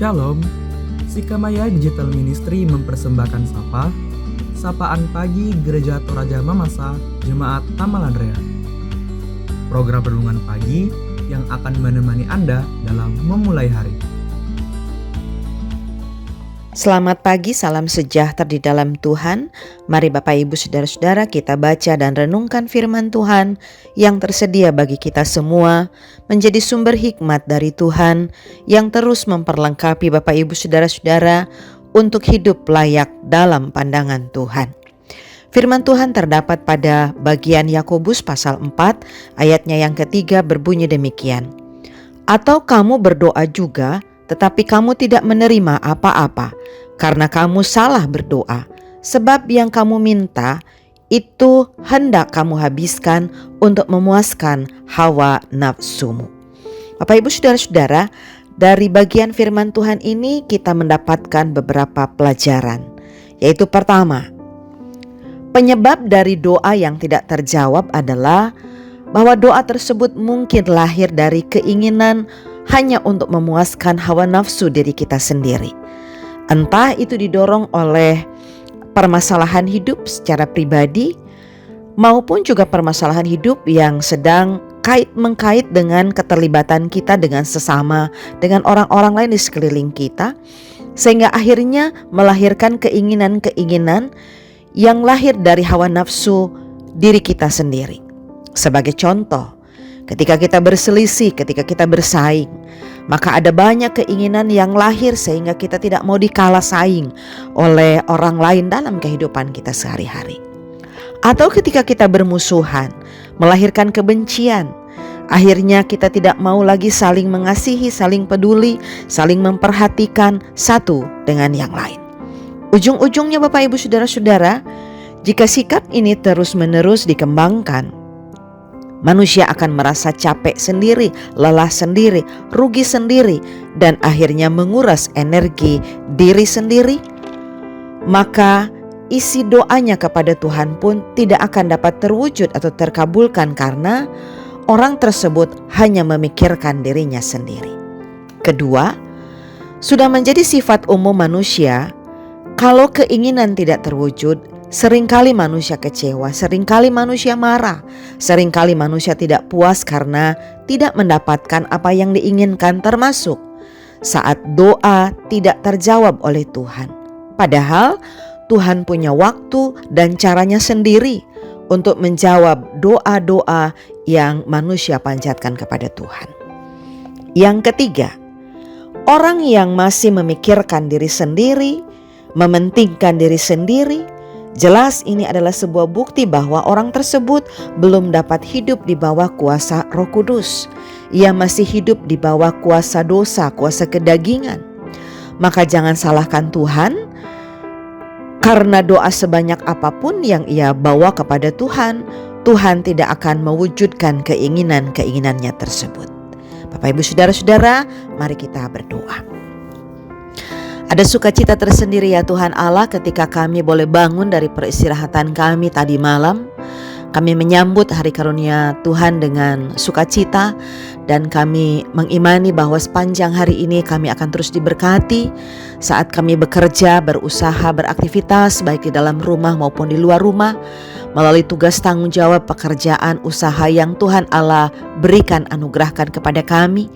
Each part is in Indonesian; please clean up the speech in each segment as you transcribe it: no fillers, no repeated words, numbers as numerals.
Shalom, Sikamaya Digital Ministry mempersembahkan Sapaan Pagi Gereja Toraja Mamasa Jemaat Tamalandrea. Program renungan pagi yang akan menemani Anda dalam memulai hari. Selamat pagi, salam sejahtera di dalam Tuhan. Mari Bapak Ibu Saudara-saudara kita baca dan renungkan firman Tuhan yang tersedia bagi kita semua, menjadi sumber hikmat dari Tuhan yang terus memperlengkapi Bapak Ibu Saudara-saudara untuk hidup layak dalam pandangan Tuhan. Firman Tuhan terdapat pada bagian Yakobus pasal 4 ayatnya yang ketiga berbunyi demikian. Atau kamu berdoa juga, tetapi kamu tidak menerima apa-apa, karena kamu salah berdoa, sebab yang kamu minta itu hendak kamu habiskan untuk memuaskan hawa nafsumu. Bapak Ibu Saudara-saudara, dari bagian firman Tuhan ini kita mendapatkan beberapa pelajaran, yaitu pertama, penyebab dari doa yang tidak terjawab adalah bahwa doa tersebut mungkin lahir dari keinginan hanya untuk memuaskan hawa nafsu diri kita sendiri. Entah itu didorong oleh permasalahan hidup secara pribadi maupun juga permasalahan hidup yang sedang mengkait dengan keterlibatan kita dengan sesama, dengan orang-orang lain di sekeliling kita, sehingga akhirnya melahirkan keinginan-keinginan yang lahir dari hawa nafsu diri kita sendiri. Sebagai contoh, ketika kita berselisih, ketika kita bersaing, maka ada banyak keinginan yang lahir sehingga kita tidak mau dikalah saing oleh orang lain dalam kehidupan kita sehari-hari. Atau ketika kita bermusuhan, melahirkan kebencian, akhirnya kita tidak mau lagi saling mengasihi, saling peduli, saling memperhatikan satu dengan yang lain. Ujung-ujungnya Bapak Ibu Saudara-saudara, jika sikap ini terus-menerus dikembangkan, manusia akan merasa capek sendiri, lelah sendiri, rugi sendiri, dan akhirnya menguras energi diri sendiri. Maka isi doanya kepada Tuhan pun tidak akan dapat terwujud atau terkabulkan karena orang tersebut hanya memikirkan dirinya sendiri. Kedua, sudah menjadi sifat umum manusia, kalau keinginan tidak terwujud, seringkali manusia kecewa, seringkali manusia marah, seringkali manusia tidak puas karena tidak mendapatkan apa yang diinginkan, termasuk saat doa tidak terjawab oleh Tuhan. Padahal Tuhan punya waktu dan caranya sendiri untuk menjawab doa-doa yang manusia panjatkan kepada Tuhan. Yang ketiga, orang yang masih memikirkan diri sendiri, mementingkan diri sendiri, jelas ini adalah sebuah bukti bahwa orang tersebut belum dapat hidup di bawah kuasa Roh Kudus. Ia masih hidup di bawah kuasa dosa, kuasa kedagingan. Maka jangan salahkan Tuhan karena doa sebanyak apapun yang ia bawa kepada Tuhan, Tuhan tidak akan mewujudkan keinginan-keinginannya tersebut. Bapak Ibu Saudara-saudara, mari kita berdoa. Ada sukacita tersendiri ya Tuhan Allah ketika kami boleh bangun dari peristirahatan kami tadi malam. Kami menyambut hari karunia Tuhan dengan sukacita dan kami mengimani bahwa sepanjang hari ini kami akan terus diberkati saat kami bekerja, berusaha, beraktivitas baik di dalam rumah maupun di luar rumah melalui tugas tanggung jawab pekerjaan usaha yang Tuhan Allah berikan anugerahkan kepada kami.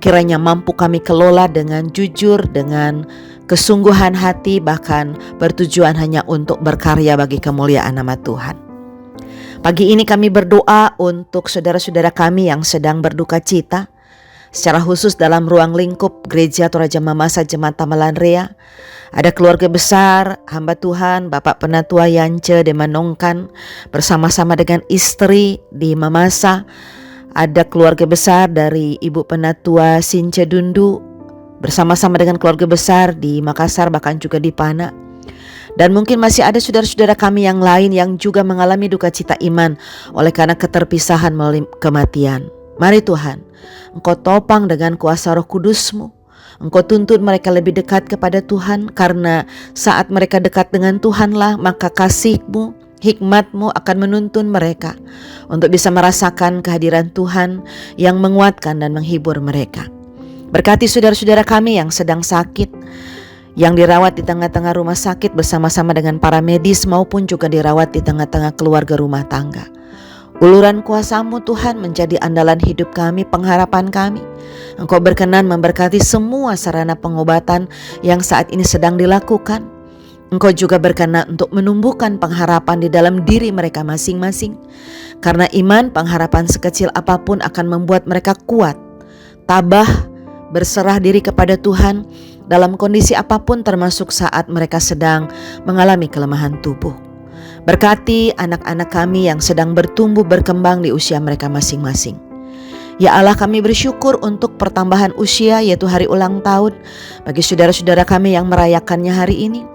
Kiranya mampu kami kelola dengan jujur, dengan kesungguhan hati, bahkan bertujuan hanya untuk berkarya bagi kemuliaan nama Tuhan. Pagi ini kami berdoa untuk saudara-saudara kami yang sedang berduka cita, secara khusus dalam ruang lingkup Gereja Toraja Mamasa Jemaat Tamalandrea. Ada keluarga besar hamba Tuhan Bapak Penatua Yance de Manongkan bersama-sama dengan istri di Mamasa. Ada keluarga besar dari Ibu Penatua Since Dundu bersama-sama dengan keluarga besar di Makassar, bahkan juga di Pana. Dan mungkin masih ada saudara-saudara kami yang lain yang juga mengalami duka cita iman oleh karena keterpisahan melalui kematian. Mari Tuhan, Engkau topang dengan kuasa Roh Kudus-Mu. Engkau tuntun mereka lebih dekat kepada Tuhan, karena saat mereka dekat dengan Tuhanlah maka kasih-Mu, hikmat-Mu akan menuntun mereka untuk bisa merasakan kehadiran Tuhan yang menguatkan dan menghibur mereka. Berkati saudara-saudara kami yang sedang sakit, yang dirawat di tengah-tengah rumah sakit bersama-sama dengan para medis maupun juga dirawat di tengah-tengah keluarga rumah tangga. Uluran kuasa-Mu Tuhan menjadi andalan hidup kami, pengharapan kami. Engkau berkenan memberkati semua sarana pengobatan yang saat ini sedang dilakukan. Engkau juga berkenan untuk menumbuhkan pengharapan di dalam diri mereka masing-masing. Karena iman, pengharapan sekecil apapun akan membuat mereka kuat, tabah, berserah diri kepada Tuhan dalam kondisi apapun, termasuk saat mereka sedang mengalami kelemahan tubuh. Berkati anak-anak kami yang sedang bertumbuh berkembang di usia mereka masing-masing. Ya Allah, kami bersyukur untuk pertambahan usia, yaitu hari ulang tahun bagi saudara-saudara kami yang merayakannya hari ini.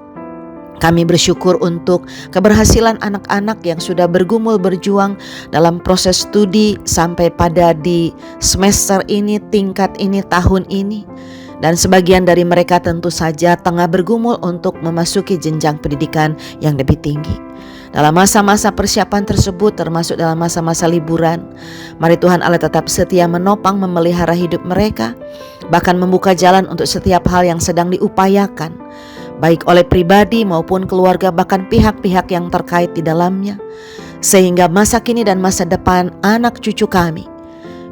Kami bersyukur untuk keberhasilan anak-anak yang sudah bergumul berjuang dalam proses studi sampai pada di semester ini, tingkat ini, tahun ini. Dan sebagian dari mereka tentu saja tengah bergumul untuk memasuki jenjang pendidikan yang lebih tinggi. Dalam masa-masa persiapan tersebut, termasuk dalam masa-masa liburan, mari Tuhan Allah tetap setia menopang memelihara hidup mereka, bahkan membuka jalan untuk setiap hal yang sedang diupayakan, baik oleh pribadi maupun keluarga, bahkan pihak-pihak yang terkait di dalamnya, sehingga masa kini dan masa depan anak cucu kami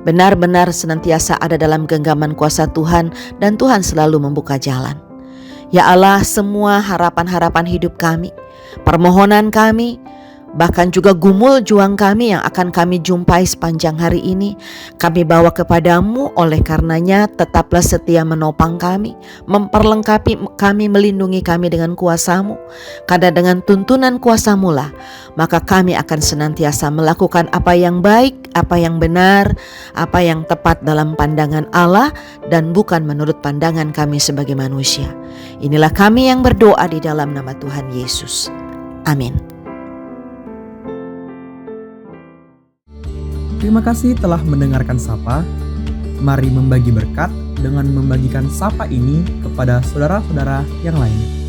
benar-benar senantiasa ada dalam genggaman kuasa Tuhan, dan Tuhan selalu membuka jalan. Ya Allah, semua harapan-harapan hidup kami, permohonan kami, bahkan juga gumul juang kami yang akan kami jumpai sepanjang hari ini, kami bawa kepadamu. Oleh karenanya tetaplah setia menopang kami, memperlengkapi kami, melindungi kami dengan kuasa-Mu. Karena dengan tuntunan kuasa-Mu lah, maka kami akan senantiasa melakukan apa yang baik, apa yang benar, apa yang tepat dalam pandangan Allah, dan bukan menurut pandangan kami sebagai manusia. Inilah kami yang berdoa di dalam nama Tuhan Yesus. Amin. Terima kasih telah mendengarkan Sapa. Mari membagi berkat dengan membagikan Sapa ini kepada saudara-saudara yang lain.